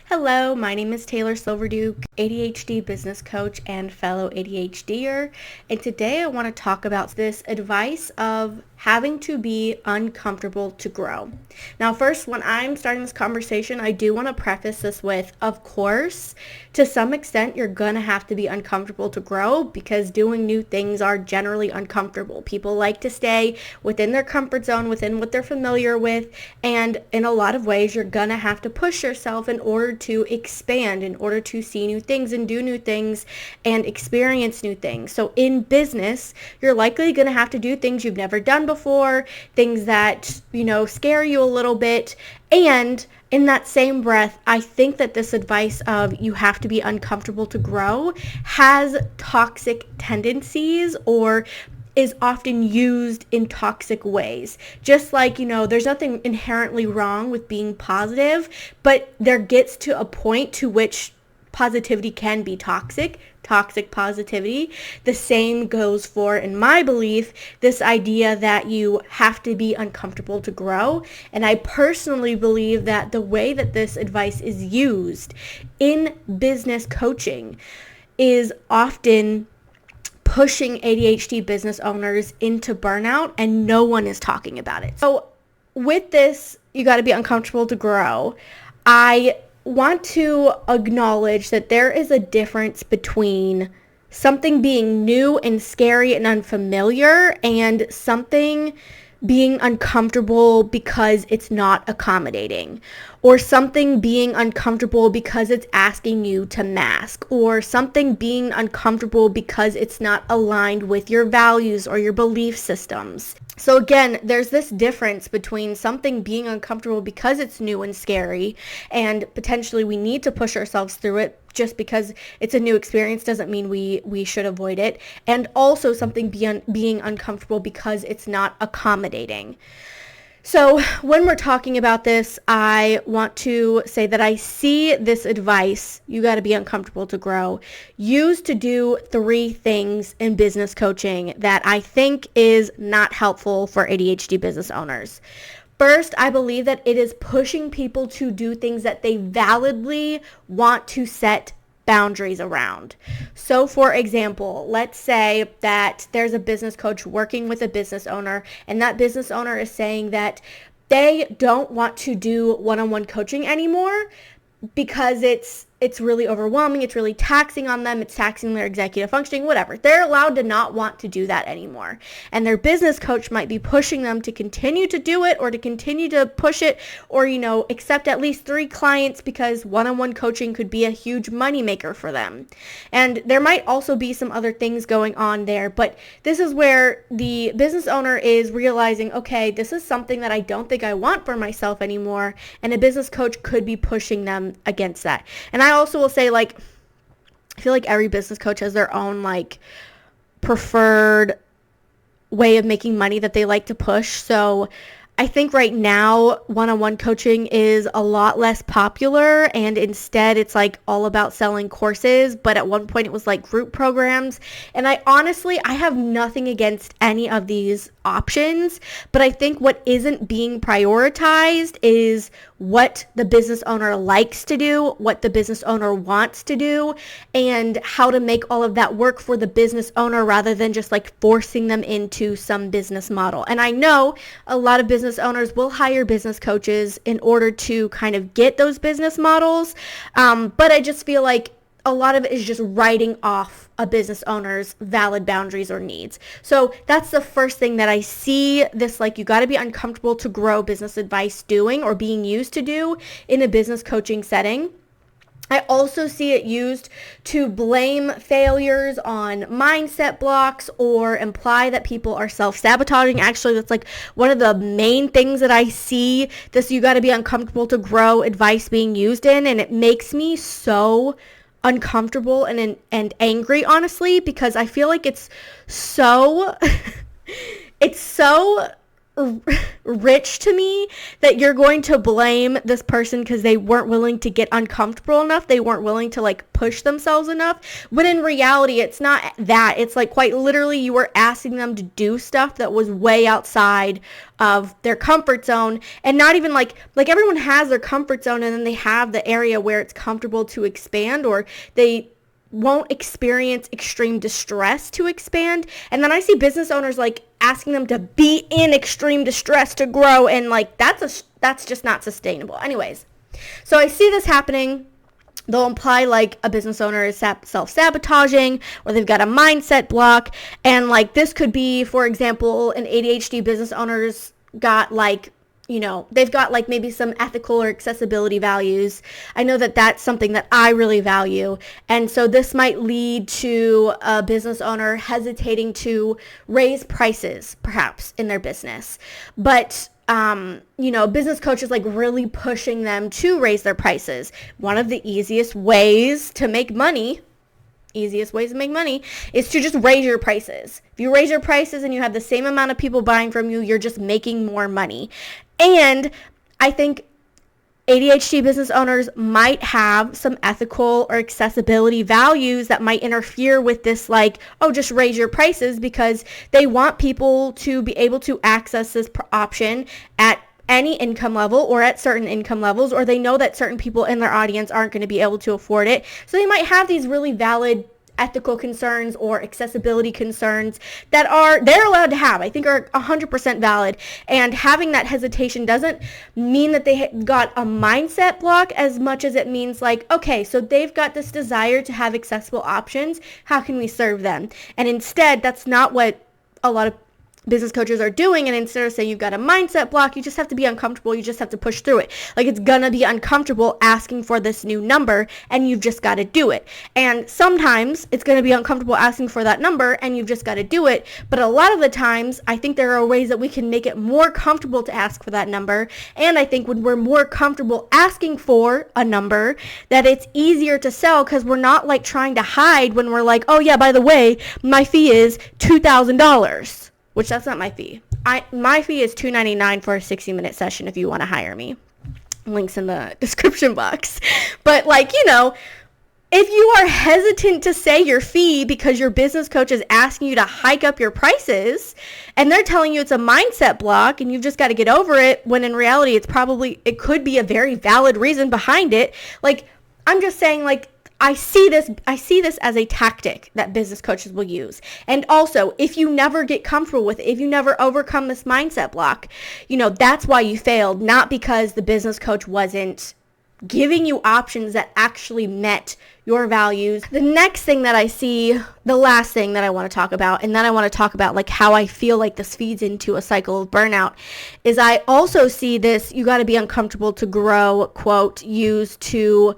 Hello, my name is Taylor Silverduke, ADHD business coach and fellow ADHDer, and today I want to talk about this advice of having to be uncomfortable to grow. Now, first, when I'm starting this conversation, I do want to preface this with, of course, to some extent, you're going to have to be uncomfortable to grow because doing new things are generally uncomfortable. People like to stay within their comfort zone, within what they're familiar with, and in a lot of ways, you're going to have to push yourself in order to expand, in order to see new things and do new things and experience new things. So in business, you're likely going to have to do things you've never done before, things that, scare you a little bit. And in that same breath, I think that this advice of you have to be uncomfortable to grow has toxic tendencies or is often used in toxic ways. Just like, there's nothing inherently wrong with being positive, but there gets to a point to which positivity can be toxic positivity. The same goes for, in my belief, this idea that you have to be uncomfortable to grow. And I personally believe that the way that this advice is used in business coaching is often pushing ADHD business owners into burnout, and no one is talking about it. So with this, you got to be uncomfortable to grow. I want to acknowledge that there is a difference between something being new and scary and unfamiliar and something being uncomfortable because it's not accommodating, or something being uncomfortable because it's asking you to mask, or something being uncomfortable because it's not aligned with your values or your belief systems. So again, there's this difference between something being uncomfortable because it's new and scary, and potentially we need to push ourselves through it. Just because it's a new experience doesn't mean we should avoid it. And also something being uncomfortable because it's not accommodating. So when we're talking about this, I want to say that I see this advice, you got to be uncomfortable to grow, used to do 3 things in business coaching that I think is not helpful for ADHD business owners. First, I believe that it is pushing people to do things that they validly want to set boundaries around. So for example, let's say that there's a business coach working with a business owner, and that business owner is saying that they don't want to do one-on-one coaching anymore because it's really overwhelming, it's really taxing on them, it's taxing their executive functioning, whatever. They're allowed to not want to do that anymore. And their business coach might be pushing them to continue to do it or to continue to push it or, accept at least 3 clients because one-on-one coaching could be a huge moneymaker for them. And there might also be some other things going on there, but this is where the business owner is realizing, okay, this is something that I don't think I want for myself anymore, and a business coach could be pushing them against that. And I also will say, I feel like every business coach has their own, preferred way of making money that they like to push. So I think right now one-on-one coaching is a lot less popular, and instead it's all about selling courses, but at one point it was group programs. And I have nothing against any of these options, but I think what isn't being prioritized is what the business owner likes to do, what the business owner wants to do, and how to make all of that work for the business owner rather than just forcing them into some business model. And I know a lot of business owners will hire business coaches in order to kind of get those business models, but I just feel like a lot of it is just writing off a business owner's valid boundaries or needs. So that's the first thing that I see this you got to be uncomfortable to grow business advice doing or being used to do in a business coaching setting. I also see it used to blame failures on mindset blocks or imply that people are self-sabotaging. Actually, that's one of the main things that I see this you got to be uncomfortable to grow advice being used in, and it makes me so uncomfortable and angry, honestly, because I feel like it's so it's so rich to me that you're going to blame this person because they weren't willing to get uncomfortable enough. They weren't willing to like push themselves enough. When in reality, it's not that. It's like quite literally you were asking them to do stuff that was way outside of their comfort zone, and not even like everyone has their comfort zone, and then they have the area where it's comfortable to expand, or they won't experience extreme distress to expand. And then I see business owners like asking them to be in extreme distress to grow, and like that's just not sustainable. Anyways, so I see this happening. They'll imply like a business owner is self-sabotaging, or they've got a mindset block. And like this could be, for example, an ADHD business owner's got like, they've got like maybe some ethical or accessibility values. I know that that's something that I really value. And so this might lead to a business owner hesitating to raise prices perhaps in their business. But business coach is like really pushing them to raise their prices. One of the easiest ways to make money is to just raise your prices. If you raise your prices and you have the same amount of people buying from you, you're just making more money. And I think ADHD business owners might have some ethical or accessibility values that might interfere with this, like, oh, just raise your prices, because they want people to be able to access this option at any income level or at certain income levels, or they know that certain people in their audience aren't going to be able to afford it. So they might have these really valid ethical concerns or accessibility concerns that they're allowed to have, I think are 100% valid. And having that hesitation doesn't mean that they got a mindset block as much as it means like, okay, so they've got this desire to have accessible options. How can we serve them? And instead, that's not what a lot of business coaches are doing. And instead of saying you've got a mindset block, you just have to be uncomfortable. You just have to push through it. Like, it's gonna be uncomfortable asking for this new number, and you've just got to do it. And sometimes it's gonna be uncomfortable asking for that number, and you've just got to do it. But a lot of the times, I think there are ways that we can make it more comfortable to ask for that number. And I think when we're more comfortable asking for a number, that it's easier to sell, because we're not like trying to hide when we're like, oh yeah, by the way, my fee is $2,000. Which that's not my fee. My fee is $299 for a 60-minute session if you want to hire me. Links in the description box. But like, if you are hesitant to say your fee because your business coach is asking you to hike up your prices, and they're telling you it's a mindset block and you've just got to get over it, when in reality it could be a very valid reason behind it. Like, I'm just saying, like, I see this as a tactic that business coaches will use. And also, if you never get comfortable with it, if you never overcome this mindset block, that's why you failed, not because the business coach wasn't giving you options that actually met your values. The next thing that I see, the last thing that I want to talk about, and then I want to talk about like how I feel like this feeds into a cycle of burnout, is I also see this, you got to be uncomfortable to grow, quote, used to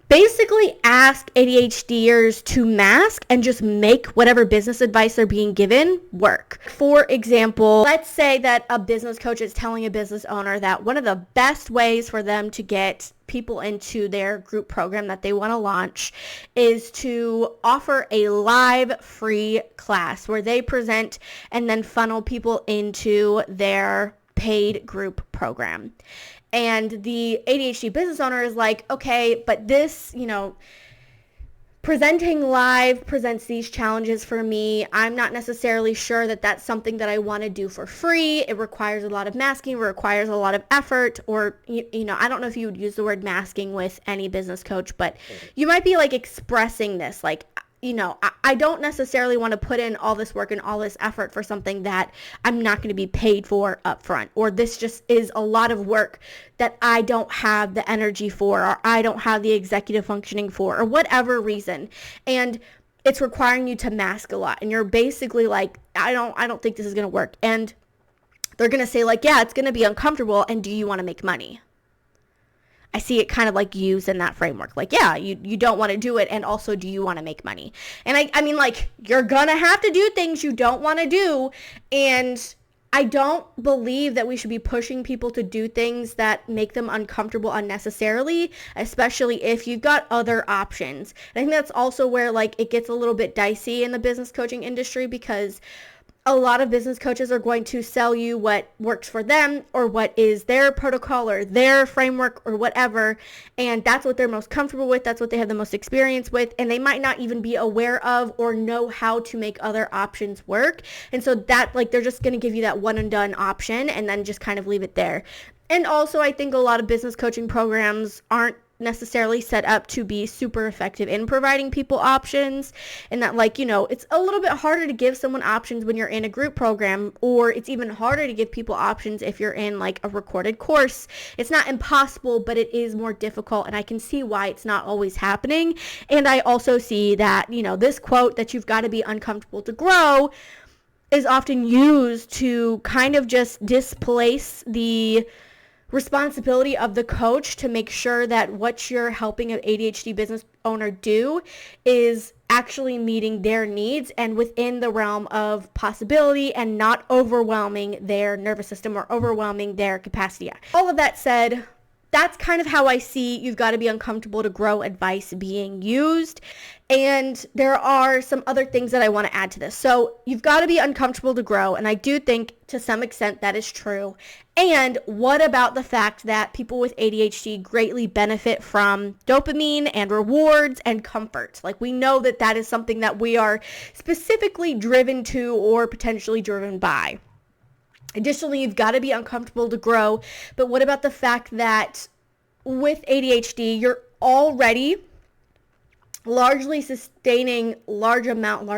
basically ask ADHDers to mask and just make whatever business advice they're being given work. For example, let's say that a business coach is telling a business owner that one of the best ways for them to get people into their group program that they want to launch is to offer a live free class where they present and then funnel people into their paid group program. And the ADHD business owner is like, okay, but this, presenting live presents these challenges for me. I'm not necessarily sure that that's something that I want to do for free. It requires a lot of masking, it requires a lot of effort, or, I don't know if you would use the word masking with any business coach, but you might be like expressing this, like, I don't necessarily want to put in all this work and all this effort for something that I'm not going to be paid for up front, or this just is a lot of work that I don't have the energy for, or I don't have the executive functioning for, or whatever reason. And it's requiring you to mask a lot. And you're basically like, I don't think this is going to work. And they're going to say like, yeah, it's going to be uncomfortable. And do you want to make money? I see it kind of like used in that framework. Like, yeah, you don't want to do it. And also, do you want to make money? And I mean, like, you're going to have to do things you don't want to do. And I don't believe that we should be pushing people to do things that make them uncomfortable unnecessarily, especially if you've got other options. And I think that's also where like it gets a little bit dicey in the business coaching industry, because a lot of business coaches are going to sell you what works for them or what is their protocol or their framework or whatever. And that's what they're most comfortable with. That's what they have the most experience with. And they might not even be aware of or know how to make other options work. And so that, like, they're just going to give you that one and done option and then just kind of leave it there. And also, I think a lot of business coaching programs aren't necessarily set up to be super effective in providing people options, and that, like, it's a little bit harder to give someone options when you're in a group program, or it's even harder to give people options if you're in like a recorded course. It's not impossible, but it is more difficult, and I can see why it's not always happening. And I also see that, this quote that you've got to be uncomfortable to grow is often used to kind of just displace the responsibility of the coach to make sure that what you're helping an ADHD business owner do is actually meeting their needs and within the realm of possibility and not overwhelming their nervous system or overwhelming their capacity. All of that said, that's kind of how I see you've got to be uncomfortable to grow advice being used. And there are some other things that I want to add to this. So you've got to be uncomfortable to grow. And I do think to some extent that is true. And what about the fact that people with ADHD greatly benefit from dopamine and rewards and comfort? Like, we know that that is something that we are specifically driven to or potentially driven by. Additionally, you've got to be uncomfortable to grow. But what about the fact that with ADHD, you're already sustaining large amounts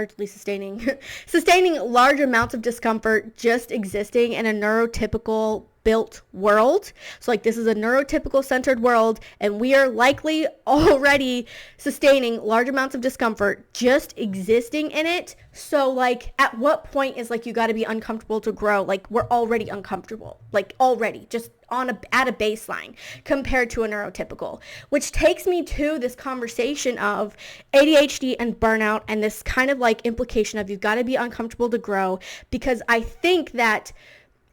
of discomfort just existing in a neurotypical built world. So like, this is a neurotypical centered world, and we are likely already sustaining large amounts of discomfort just existing in it. So like, at what point is like you got to be uncomfortable to grow? Like, we're already uncomfortable, like already just at a baseline compared to a neurotypical, which takes me to this conversation of ADHD and burnout and this kind of like implication of you've got to be uncomfortable to grow, because I think that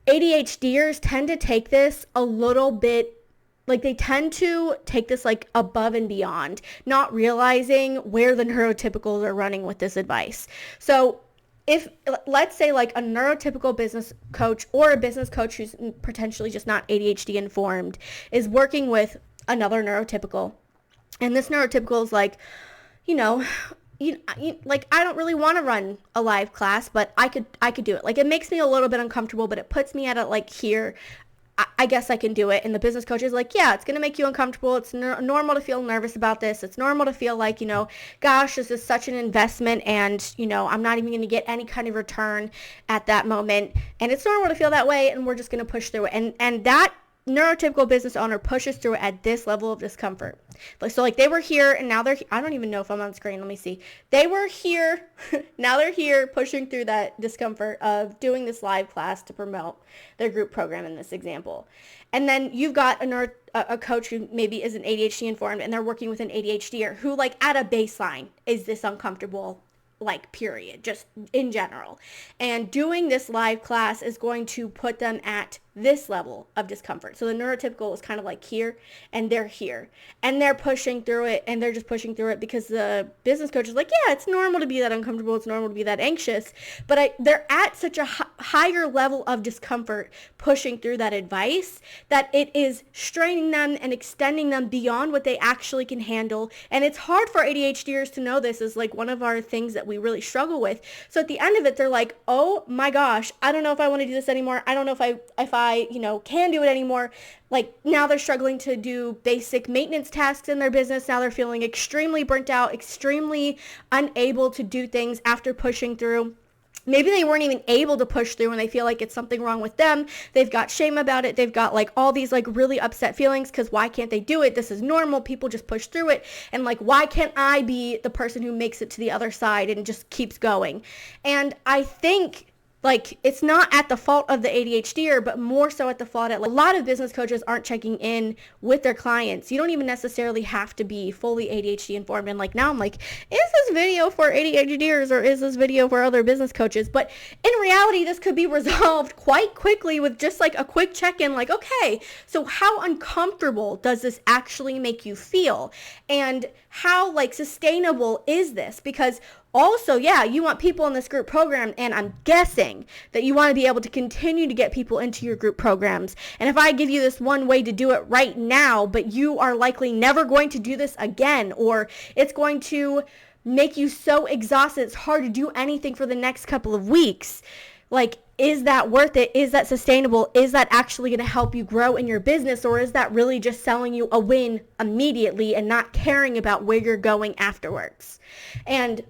ADHDers tend to take this a little bit, like they tend to take this like above and beyond, not realizing where the neurotypicals are running with this advice. So if, let's say, like a neurotypical business coach or a business coach who's potentially just not ADHD informed is working with another neurotypical, and this neurotypical is like, like, I don't really want to run a live class, but I could do it. Like, it makes me a little bit uncomfortable, but it puts me at it like here. I guess I can do it. And the business coach is like, yeah, it's going to make you uncomfortable. It's normal to feel nervous about this. It's normal to feel like, gosh, this is such an investment, and, I'm not even going to get any kind of return at that moment. And it's normal to feel that way, and we're just going to push through it. And that neurotypical business owner pushes through it at this level of discomfort. So like, they were here and now they're, I don't even know if I'm on screen. Let me see. They were here. Now they're here pushing through that discomfort of doing this live class to promote their group program in this example. And then you've got a coach who maybe isn't ADHD informed, and they're working with an ADHDer who, like, at a baseline is this uncomfortable, like, period, just in general. And doing this live class is going to put them at this level of discomfort. So the neurotypical is kind of like here, and they're here, and they're pushing through it, and they're just pushing through it because the business coach is like, yeah, it's normal to be that uncomfortable. It's normal to be that anxious. But they're at such a higher level of discomfort pushing through that advice that it is straining them and extending them beyond what they actually can handle. And it's hard for ADHDers to know this is like one of our things that we really struggle with. So at the end of it, they're like, oh my gosh, I don't know if I want to do this anymore. I don't know if I can do it anymore. Like, now they're struggling to do basic maintenance tasks in their business. Now they're feeling extremely burnt out, extremely unable to do things after pushing through. Maybe they weren't even able to push through and they feel like it's something wrong with them. They've got shame about it. They've got like all these like really upset feelings because why can't they do it? This is normal. People just push through it. And like, why can't I be the person who makes it to the other side and just keeps going? And I think like, it's not at the fault of the ADHDer, but more so at the fault at, like, a lot of business coaches aren't checking in with their clients. You don't even necessarily have to be fully ADHD informed. And like, now I'm like, is this video for ADHDers or is this video for other business coaches? But in reality, this could be resolved quite quickly with just like a quick check-in, like, okay, so how uncomfortable does this actually make you feel? And how like sustainable is this? Because Also, yeah, you want people in this group program, and I'm guessing that you want to be able to continue to get people into your group programs. And if I give you this one way to do it right now, but you are likely never going to do this again, or it's going to make you so exhausted it's hard to do anything for the next couple of weeks, like, is that worth it? Is that sustainable? Is that actually going to help you grow in your business? Or is that really just selling you a win immediately and not caring about where you're going afterwards? And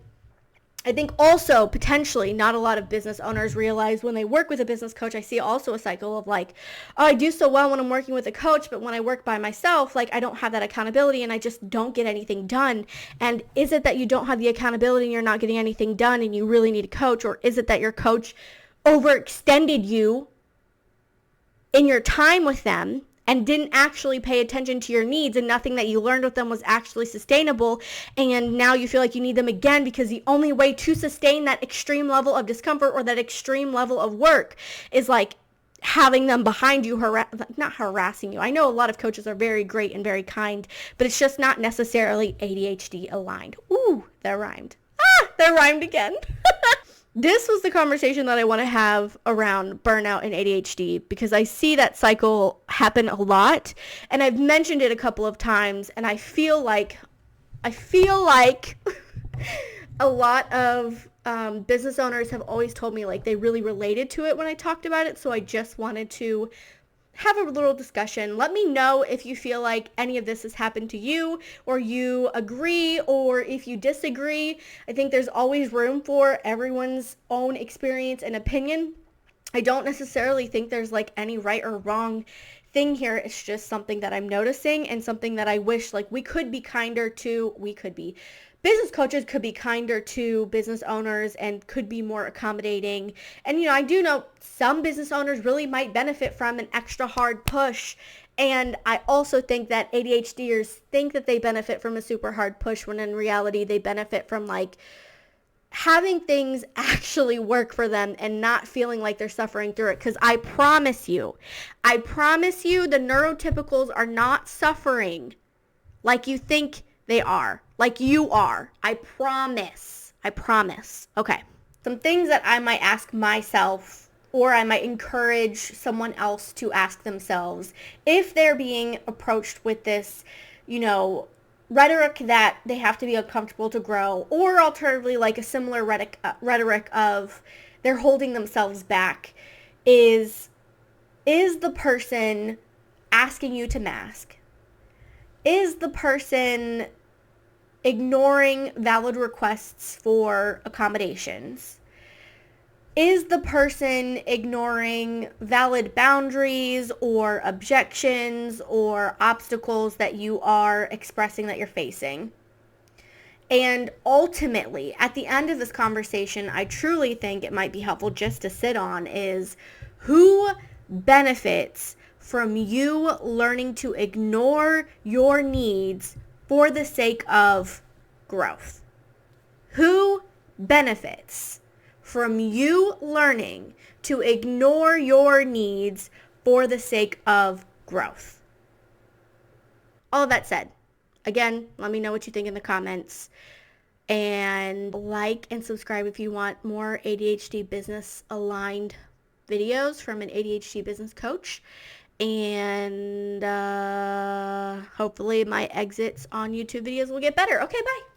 I think also potentially not a lot of business owners realize when they work with a business coach. I see also a cycle of like, oh, I do so well when I'm working with a coach, but when I work by myself, like I don't have that accountability and I just don't get anything done. And is it that you don't have the accountability and you're not getting anything done and you really need a coach? Or is it that your coach overextended you in your time with them and didn't actually pay attention to your needs, and nothing that you learned with them was actually sustainable, and now you feel like you need them again because the only way to sustain that extreme level of discomfort or that extreme level of work is like having them behind you, not harassing you. I know a lot of coaches are very great and very kind, but it's just not necessarily ADHD aligned. Ooh, that rhymed. That rhymed again. This was the conversation that I want to have around burnout and ADHD because I see that cycle happen a lot, and I've mentioned it a couple of times, and I feel like a lot of business owners have always told me like they really related to it when I talked about it, so I just wanted to have a little discussion. Let me know if you feel like any of this has happened to you, or you agree, or if you disagree. I think there's always room for everyone's own experience and opinion. I don't necessarily think there's like any right or wrong thing here. It's just something that I'm noticing and something that I wish like business coaches could be kinder to business owners and could be more accommodating. And, I do know some business owners really might benefit from an extra hard push. And I also think that ADHDers think that they benefit from a super hard push when in reality they benefit from like having things actually work for them and not feeling like they're suffering through it. Because I promise you, the neurotypicals are not suffering like you think they are, like you are. I promise. Okay. Some things that I might ask myself, or I might encourage someone else to ask themselves if they're being approached with this, rhetoric that they have to be uncomfortable to grow, or alternatively like a similar rhetoric of they're holding themselves back, is the person asking you to mask? Is the person ignoring valid requests for accommodations? Is the person ignoring valid boundaries or objections or obstacles that you are expressing that you're facing? And ultimately, at the end of this conversation, I truly think it might be helpful just to sit on is who benefits from you learning to ignore your needs for the sake of growth? Who benefits from you learning to ignore your needs for the sake of growth? All of that said, again, let me know what you think in the comments. And like and subscribe if you want more ADHD business aligned videos from an ADHD business coach. And hopefully my exits on YouTube videos will get better. Okay, bye.